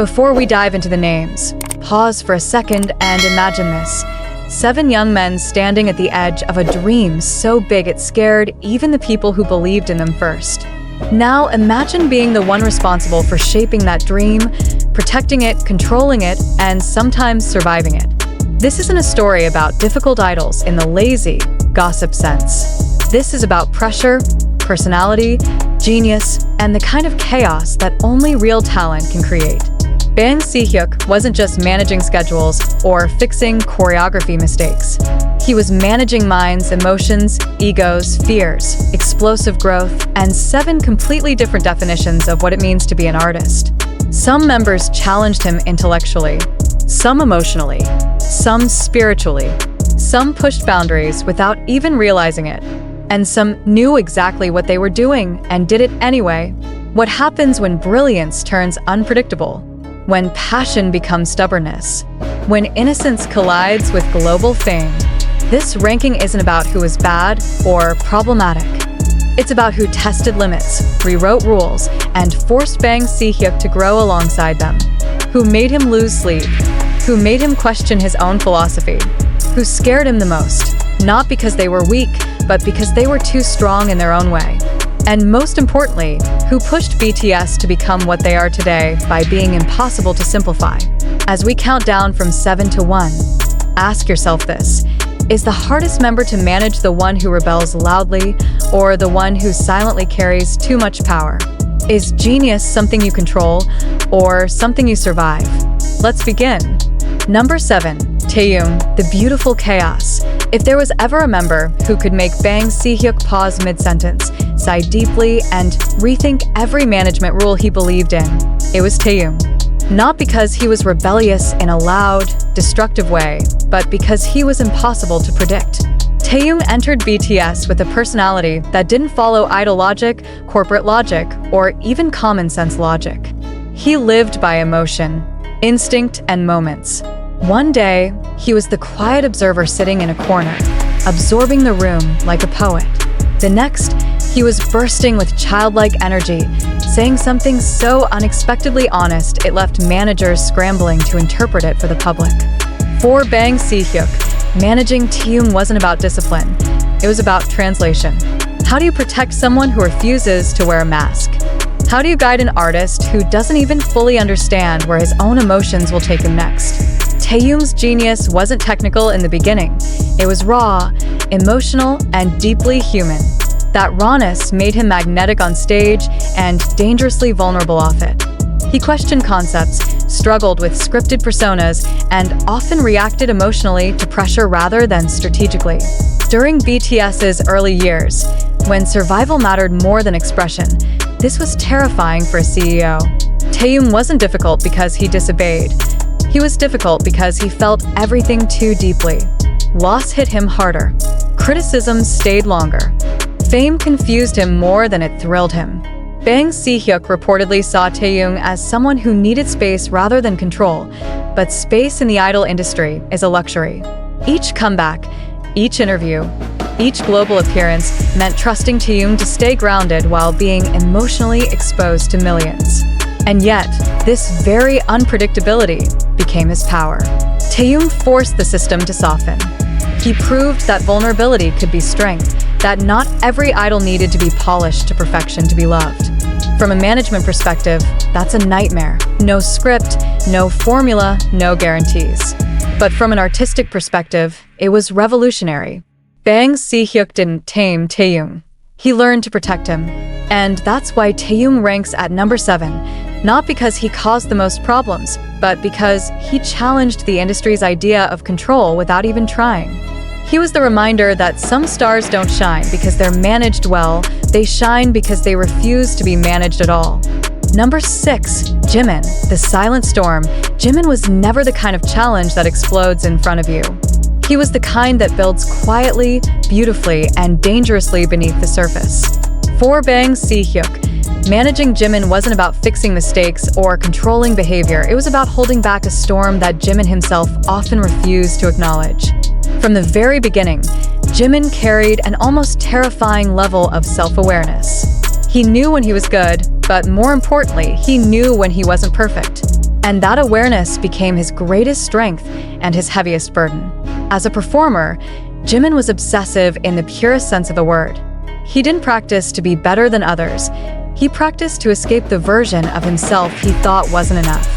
Before we dive into the names, pause for a second and imagine this. 7 young men standing at the edge of a dream so big it scared even the people who believed in them first. Now imagine being the one responsible for shaping that dream, protecting it, controlling it, and sometimes surviving it. This isn't a story about difficult idols in the lazy, gossip sense. This is about pressure, personality, genius, and the kind of chaos that only real talent can create. Bang Si-hyuk wasn't just managing schedules or fixing choreography mistakes. He was managing minds, emotions, egos, fears, explosive growth, and 7 completely different definitions of what it means to be an artist. Some members challenged him intellectually, some emotionally, some spiritually, some pushed boundaries without even realizing it, and some knew exactly what they were doing and did it anyway. What happens when brilliance turns unpredictable? When passion becomes stubbornness, when innocence collides with global fame. This ranking isn't about who is bad or problematic. It's about who tested limits, rewrote rules, and forced Bang Si-hyuk to grow alongside them. Who made him lose sleep, who made him question his own philosophy, who scared him the most, not because they were weak, but because they were too strong in their own way. And most importantly, who pushed BTS to become what they are today by being impossible to simplify. As we count down from 7 to 1, ask yourself this: is the hardest member to manage the one who rebels loudly or the one who silently carries too much power? Is genius something you control or something you survive? Let's begin. Number 7. Taehyung, the beautiful chaos. If there was ever a member who could make Bang Si-hyuk pause mid-sentence, sigh deeply, and rethink every management rule he believed in, it was Taehyung. Not because he was rebellious in a loud, destructive way, but because he was impossible to predict. Taehyung entered BTS with a personality that didn't follow idol logic, corporate logic, or even common sense logic. He lived by emotion, instinct, and moments. One day, he was the quiet observer sitting in a corner, absorbing the room like a poet. The next, he was bursting with childlike energy, saying something so unexpectedly honest it left managers scrambling to interpret it for the public. For Bang Si-hyuk, managing Taehyung wasn't about discipline, it was about translation. How do you protect someone who refuses to wear a mask? How do you guide an artist who doesn't even fully understand where his own emotions will take him next? Taehyung's genius wasn't technical in the beginning. It was raw, emotional, and deeply human. That rawness made him magnetic on stage and dangerously vulnerable off it. He questioned concepts, struggled with scripted personas, and often reacted emotionally to pressure rather than strategically. During BTS's early years, when survival mattered more than expression, this was terrifying for a CEO. Taehyung wasn't difficult because he disobeyed. He was difficult because he felt everything too deeply. Loss hit him harder. Criticism stayed longer. Fame confused him more than it thrilled him. Bang Si-hyuk reportedly saw Taehyung as someone who needed space rather than control, but space in the idol industry is a luxury. Each comeback, each interview, each global appearance meant trusting Taehyung to stay grounded while being emotionally exposed to millions. And yet, this very unpredictability became his power. Taehyung forced the system to soften. He proved that vulnerability could be strength, that not every idol needed to be polished to perfection to be loved. From a management perspective, that's a nightmare. No script, no formula, no guarantees. But from an artistic perspective, it was revolutionary. Bang Si-hyuk didn't tame Taehyung. He learned to protect him. And that's why Taehyung ranks at number 7, not because he caused the most problems, but because he challenged the industry's idea of control without even trying. He was the reminder that some stars don't shine because they're managed well, they shine because they refuse to be managed at all. Number 6, Jimin, the silent storm. Jimin was never the kind of challenge that explodes in front of you. He was the kind that builds quietly, beautifully, and dangerously beneath the surface. For Bang Si-hyuk, managing Jimin wasn't about fixing mistakes or controlling behavior, it was about holding back a storm that Jimin himself often refused to acknowledge. From the very beginning, Jimin carried an almost terrifying level of self-awareness. He knew when he was good, but more importantly, he knew when he wasn't perfect. And that awareness became his greatest strength and his heaviest burden. As a performer, Jimin was obsessive in the purest sense of the word. He didn't practice to be better than others. He practiced to escape the version of himself he thought wasn't enough.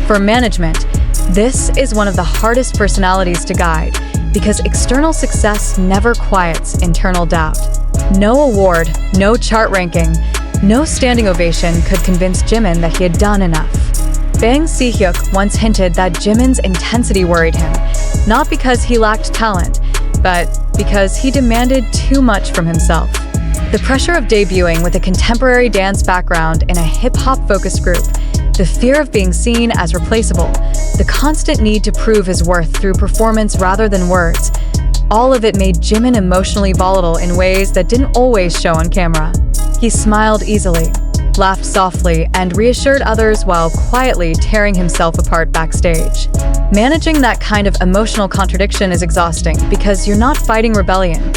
For management, this is one of the hardest personalities to guide because external success never quiets internal doubt. No award, no chart ranking, no standing ovation could convince Jimin that he had done enough. Bang Si-hyuk once hinted that Jimin's intensity worried him, not because he lacked talent, but because he demanded too much from himself. The pressure of debuting with a contemporary dance background in a hip-hop focused group, the fear of being seen as replaceable, the constant need to prove his worth through performance rather than words, all of it made Jimin emotionally volatile in ways that didn't always show on camera. He smiled easily, laughed softly, and reassured others while quietly tearing himself apart backstage. Managing that kind of emotional contradiction is exhausting because you're not fighting rebellion.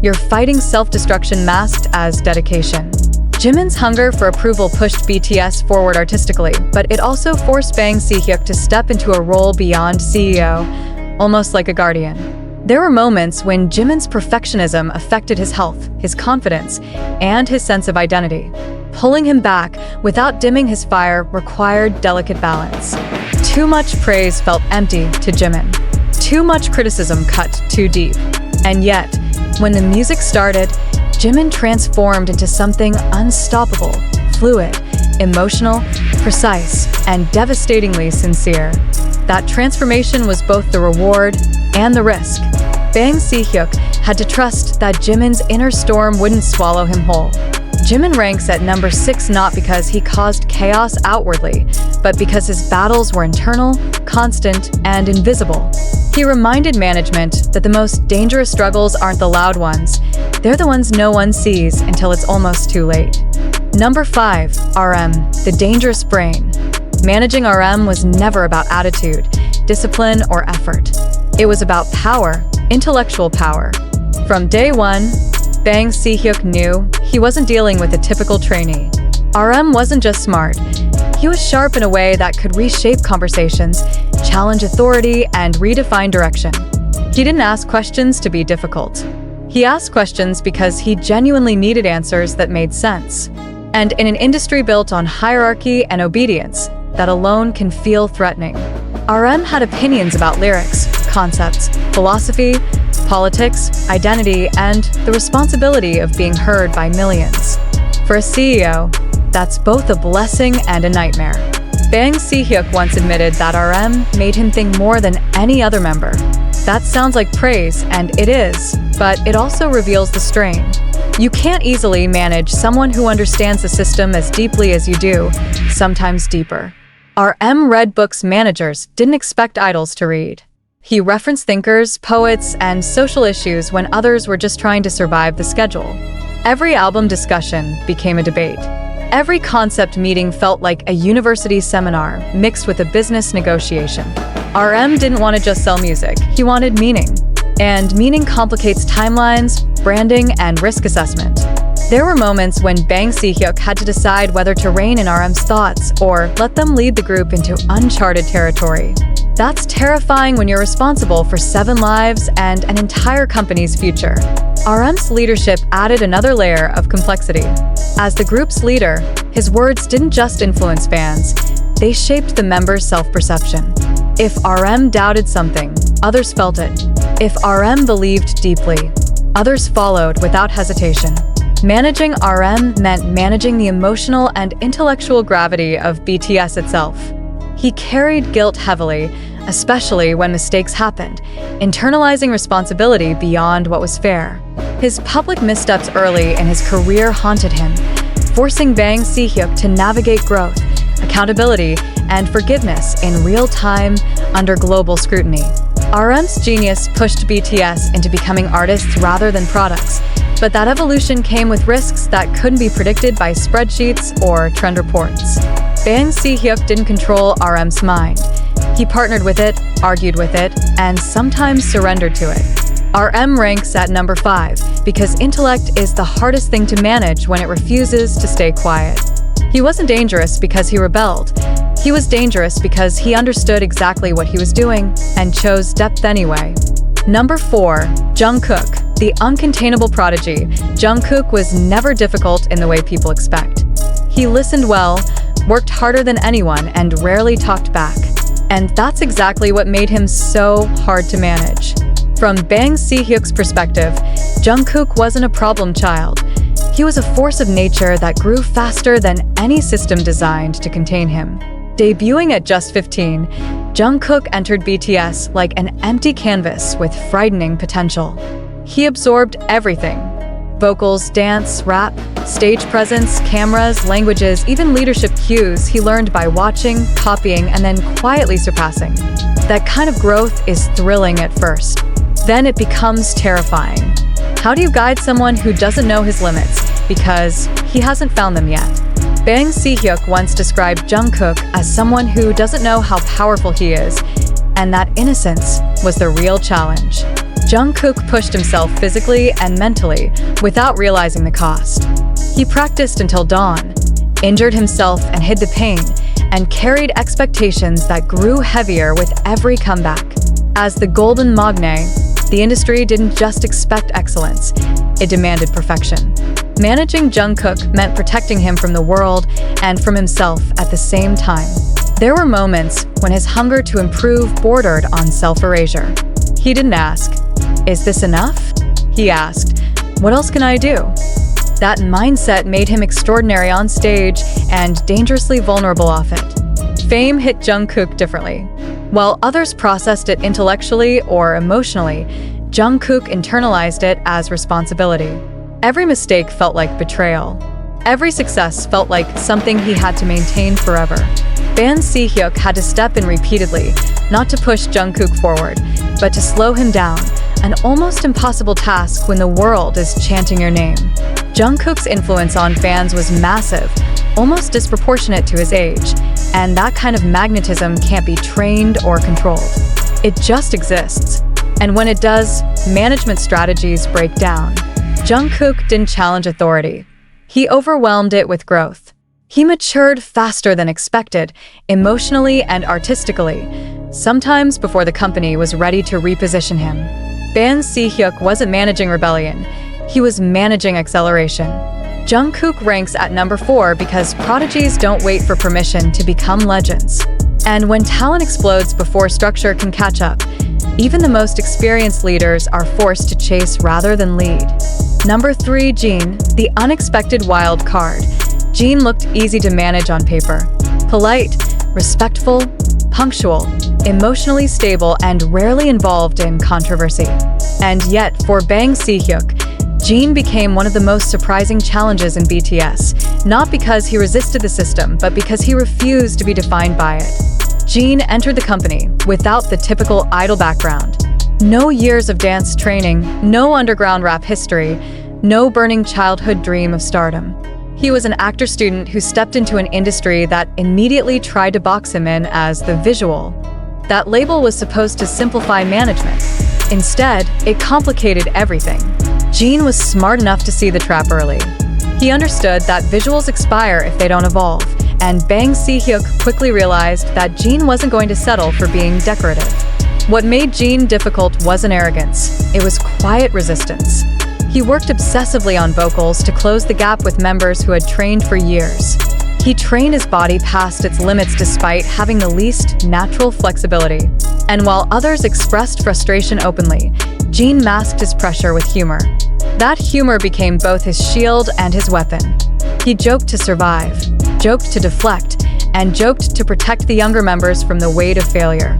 You're fighting self-destruction masked as dedication. Jimin's hunger for approval pushed BTS forward artistically, but it also forced Bang Si-hyuk to step into a role beyond CEO, almost like a guardian. There were moments when Jimin's perfectionism affected his health, his confidence, and his sense of identity. Pulling him back without dimming his fire required delicate balance. Too much praise felt empty to Jimin. Too much criticism cut too deep. And yet, when the music started, Jimin transformed into something unstoppable, fluid, emotional, precise, and devastatingly sincere. That transformation was both the reward and the risk. Bang Si-hyuk had to trust that Jimin's inner storm wouldn't swallow him whole. Jimin ranks at number 6 not because he caused chaos outwardly, but because his battles were internal, constant, and invisible. He reminded management that the most dangerous struggles aren't the loud ones. They're the ones no one sees until it's almost too late. Number 5, RM, the dangerous brain. Managing RM was never about attitude, discipline, or effort. It was about power, intellectual power. From day one, Bang Si-hyuk knew he wasn't dealing with a typical trainee. RM wasn't just smart. He was sharp in a way that could reshape conversations, challenge authority, and redefine direction. He didn't ask questions to be difficult. He asked questions because he genuinely needed answers that made sense. And in an industry built on hierarchy and obedience, that alone can feel threatening. RM had opinions about lyrics, concepts, philosophy, politics, identity, and the responsibility of being heard by millions. For a CEO, that's both a blessing and a nightmare. Bang Si-hyuk once admitted that RM made him think more than any other member. That sounds like praise, and it is, but it also reveals the strain. You can't easily manage someone who understands the system as deeply as you do, sometimes deeper. RM read books managers didn't expect idols to read. He referenced thinkers, poets, and social issues when others were just trying to survive the schedule. Every album discussion became a debate. Every concept meeting felt like a university seminar mixed with a business negotiation. RM didn't want to just sell music, he wanted meaning. And meaning complicates timelines, branding, and risk assessment. There were moments when Bang Si-hyuk had to decide whether to rein in RM's thoughts or let them lead the group into uncharted territory. That's terrifying when you're responsible for 7 lives and an entire company's future. RM's leadership added another layer of complexity. As the group's leader, his words didn't just influence fans, they shaped the members' self-perception. If RM doubted something, others felt it. If RM believed deeply, others followed without hesitation. Managing RM meant managing the emotional and intellectual gravity of BTS itself. He carried guilt heavily, especially when mistakes happened, internalizing responsibility beyond what was fair. His public missteps early in his career haunted him, forcing Bang Si-hyuk to navigate growth, accountability, and forgiveness in real time under global scrutiny. RM's genius pushed BTS into becoming artists rather than products, but that evolution came with risks that couldn't be predicted by spreadsheets or trend reports. Bang Si-hyuk didn't control RM's mind. He partnered with it, argued with it, and sometimes surrendered to it. RM ranks at number 5 because intellect is the hardest thing to manage when it refuses to stay quiet. He wasn't dangerous because he rebelled. He was dangerous because he understood exactly what he was doing and chose depth anyway. Number 4. Jungkook, the uncontainable prodigy. Jungkook was never difficult in the way people expect. He listened well, worked harder than anyone, and rarely talked back. And that's exactly what made him so hard to manage. From Bang Si-hyuk's perspective, Jungkook wasn't a problem child. He was a force of nature that grew faster than any system designed to contain him. Debuting at just 15, Jungkook entered BTS like an empty canvas with frightening potential. He absorbed everything: vocals, dance, rap, stage presence, cameras, languages, even leadership cues he learned by watching, copying, and then quietly surpassing. That kind of growth is thrilling at first. Then it becomes terrifying. How do you guide someone who doesn't know his limits because he hasn't found them yet? Bang Si-hyuk once described Jungkook as someone who doesn't know how powerful he is, and that innocence was the real challenge. Jungkook pushed himself physically and mentally without realizing the cost. He practiced until dawn, injured himself and hid the pain, and carried expectations that grew heavier with every comeback. As the golden magne, the industry didn't just expect excellence, it demanded perfection. Managing Jungkook meant protecting him from the world and from himself at the same time. There were moments when his hunger to improve bordered on self-erasure. He didn't ask, "Is this enough?" He asked, "What else can I do?" That mindset made him extraordinary on stage and dangerously vulnerable off it. Fame hit Jungkook differently. While others processed it intellectually or emotionally, Jungkook internalized it as responsibility. Every mistake felt like betrayal. Every success felt like something he had to maintain forever. Bang Si-hyuk had to step in repeatedly, not to push Jungkook forward, but to slow him down, an almost impossible task when the world is chanting your name. Jungkook's influence on fans was massive, almost disproportionate to his age, and that kind of magnetism can't be trained or controlled. It just exists. And when it does, management strategies break down. Jungkook didn't challenge authority. He overwhelmed it with growth. He matured faster than expected, emotionally and artistically, sometimes before the company was ready to reposition him. Bang Si-hyuk wasn't managing rebellion, he was managing acceleration. Jungkook ranks at number 4 because prodigies don't wait for permission to become legends. And when talent explodes before structure can catch up, even the most experienced leaders are forced to chase rather than lead. Number 3, Jin, the unexpected wild card. Jin looked easy to manage on paper. Polite, respectful, punctual, emotionally stable, and rarely involved in controversy. And yet, for Bang Si-hyuk, Jin became one of the most surprising challenges in BTS, not because he resisted the system, but because he refused to be defined by it. Jin entered the company without the typical idol background. No years of dance training, no underground rap history, no burning childhood dream of stardom. He was an actor student who stepped into an industry that immediately tried to box him in as the visual. That label was supposed to simplify management. Instead, it complicated everything. Jin was smart enough to see the trap early. He understood that visuals expire if they don't evolve, and Bang Si-hyuk quickly realized that Jin wasn't going to settle for being decorative. What made Jin difficult wasn't arrogance, it was quiet resistance. He worked obsessively on vocals to close the gap with members who had trained for years. He trained his body past its limits despite having the least natural flexibility. And while others expressed frustration openly, Jin masked his pressure with humor. That humor became both his shield and his weapon. He joked to survive, joked to deflect, and joked to protect the younger members from the weight of failure.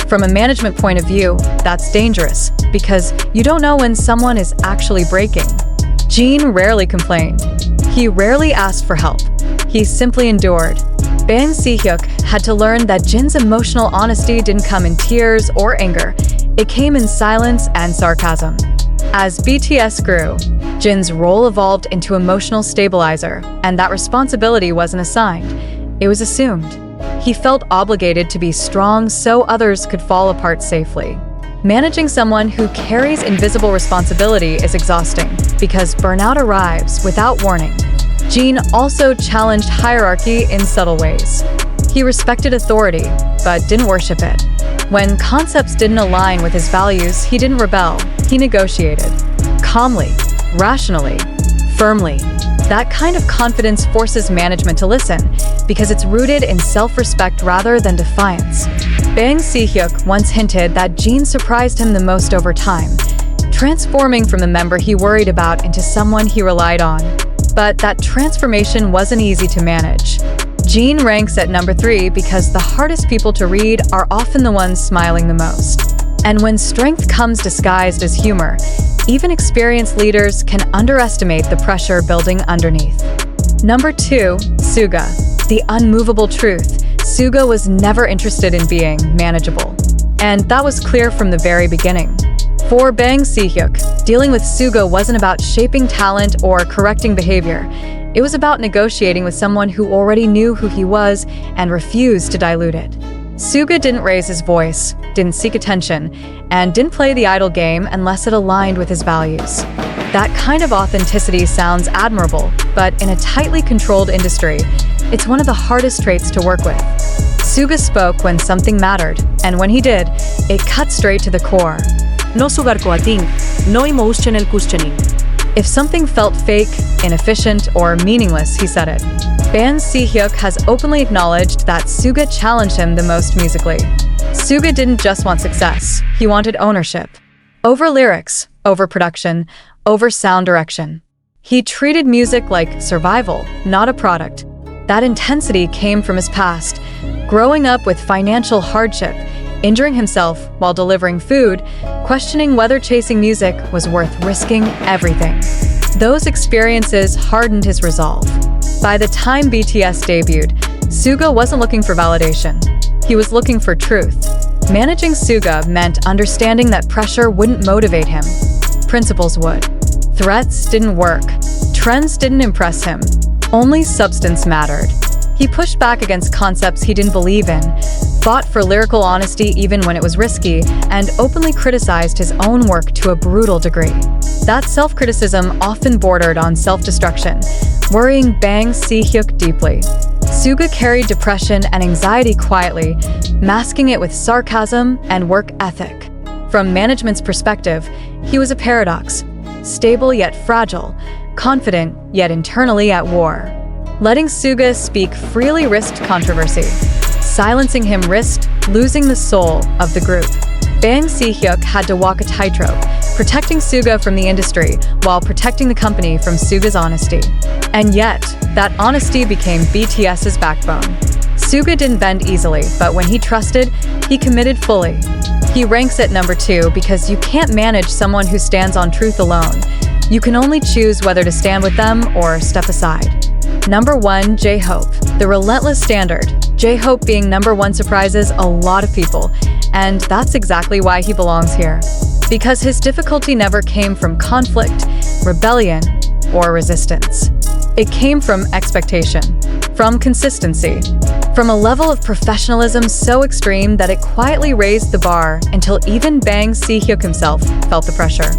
From a management point of view, that's dangerous, because you don't know when someone is actually breaking. Jin rarely complained. He rarely asked for help. He simply endured. Bang Si-hyuk had to learn that Jin's emotional honesty didn't come in tears or anger. It came in silence and sarcasm. As BTS grew, Jin's role evolved into emotional stabilizer, and that responsibility wasn't assigned. It was assumed. He felt obligated to be strong so others could fall apart safely. Managing someone who carries invisible responsibility is exhausting because burnout arrives without warning. Jin also challenged hierarchy in subtle ways. He respected authority, but didn't worship it. When concepts didn't align with his values, he didn't rebel. He negotiated. Calmly, rationally, firmly. That kind of confidence forces management to listen, because it's rooted in self-respect rather than defiance. Bang Si-hyuk once hinted that Jin surprised him the most over time, transforming from the member he worried about into someone he relied on. But that transformation wasn't easy to manage. Jin ranks at number 3 because the hardest people to read are often the ones smiling the most. And when strength comes disguised as humor, even experienced leaders can underestimate the pressure building underneath. Number 2, Suga. The unmovable truth. Suga was never interested in being manageable. And that was clear from the very beginning. For Bang Si-hyuk, dealing with Suga wasn't about shaping talent or correcting behavior. It was about negotiating with someone who already knew who he was and refused to dilute it. Suga didn't raise his voice, didn't seek attention, and didn't play the idle game unless it aligned with his values. That kind of authenticity sounds admirable, but in a tightly controlled industry, it's one of the hardest traits to work with. Suga spoke when something mattered, and when he did, it cut straight to the core. No sugarcoating, no emotional cushioning. If something felt fake, inefficient, or meaningless, he said it. Bang Si-hyuk has openly acknowledged that Suga challenged him the most musically. Suga didn't just want success, he wanted ownership. Over lyrics, over production, over sound direction. He treated music like survival, not a product. That intensity came from his past, growing up with financial hardship, injuring himself while delivering food, questioning whether chasing music was worth risking everything. Those experiences hardened his resolve. By the time BTS debuted, Suga wasn't looking for validation. He was looking for truth. Managing Suga meant understanding that pressure wouldn't motivate him. Principles would. Threats didn't work. Trends didn't impress him. Only substance mattered. He pushed back against concepts he didn't believe in, fought for lyrical honesty even when it was risky, and openly criticized his own work to a brutal degree. That self-criticism often bordered on self-destruction, worrying Bang Si-hyuk deeply. Suga carried depression and anxiety quietly, masking it with sarcasm and work ethic. From management's perspective, he was a paradox, stable yet fragile, confident yet internally at war. Letting Suga speak freely risked controversy. Silencing him risked losing the soul of the group. Bang Si-hyuk had to walk a tightrope, protecting Suga from the industry while protecting the company from Suga's honesty. And yet, that honesty became BTS's backbone. Suga didn't bend easily, but when he trusted, he committed fully. He ranks at number 2 because you can't manage someone who stands on truth alone. You can only choose whether to stand with them or step aside. Number 1, Jhope. The relentless standard. Jhope being number 1 surprises a lot of people, and that's exactly why he belongs here. Because his difficulty never came from conflict, rebellion, or resistance. It came from expectation, from consistency, from a level of professionalism so extreme that it quietly raised the bar until even Bang Si-hyuk himself felt the pressure.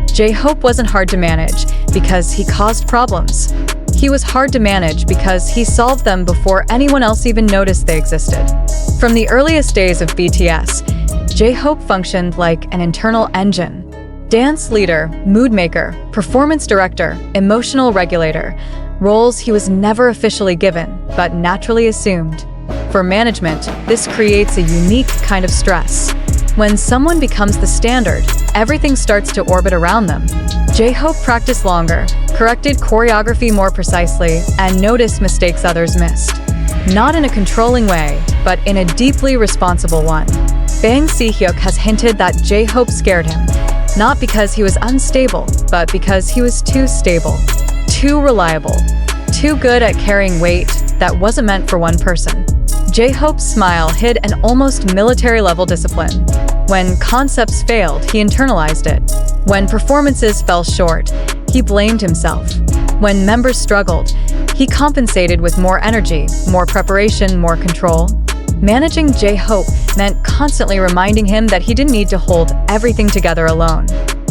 Jhope wasn't hard to manage because he caused problems. He was hard to manage because he solved them before anyone else even noticed they existed. From the earliest days of BTS, Jhope functioned like an internal engine. Dance leader, mood maker, performance director, emotional regulator, roles he was never officially given, but naturally assumed. For management, this creates a unique kind of stress. When someone becomes the standard, everything starts to orbit around them. Jhope practiced longer, corrected choreography more precisely, and noticed mistakes others missed. Not in a controlling way, but in a deeply responsible one. Bang Si-hyuk has hinted that Jhope scared him, not because he was unstable, but because he was too stable, too reliable, too good at carrying weight that wasn't meant for one person. Jhope's smile hid an almost military-level discipline. When concepts failed, he internalized it. When performances fell short, he blamed himself. When members struggled, he compensated with more energy, more preparation, more control. Managing Jhope meant constantly reminding him that he didn't need to hold everything together alone.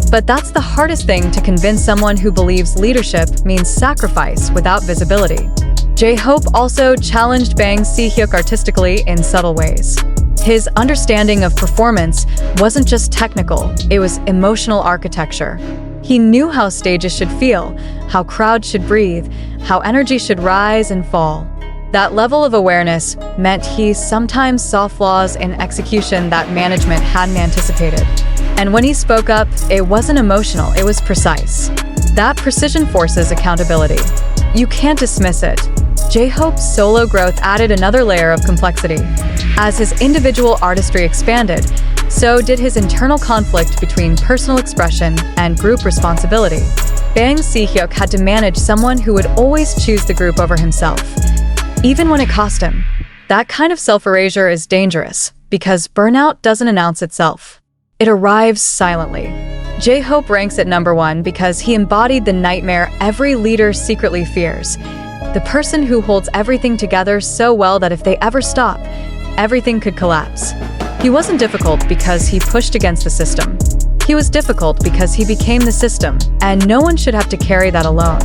But that's the hardest thing to convince someone who believes leadership means sacrifice without visibility. J-Hope also challenged Bang Si-hyuk artistically in subtle ways. His understanding of performance wasn't just technical, it was emotional architecture. He knew how stages should feel, how crowds should breathe, how energy should rise and fall. That level of awareness meant he sometimes saw flaws in execution that management hadn't anticipated. And when he spoke up, it wasn't emotional, it was precise. That precision forces accountability. You can't dismiss it. J-Hope's solo growth added another layer of complexity. As his individual artistry expanded, so did his internal conflict between personal expression and group responsibility. Bang Si-hyuk had to manage someone who would always choose the group over himself, even when it cost him. That kind of self-erasure is dangerous, because burnout doesn't announce itself. It arrives silently. J-Hope ranks at number 1 because he embodied the nightmare every leader secretly fears. The person who holds everything together so well that if they ever stop, everything could collapse. He wasn't difficult because he pushed against the system. He was difficult because he became the system, and no one should have to carry that alone.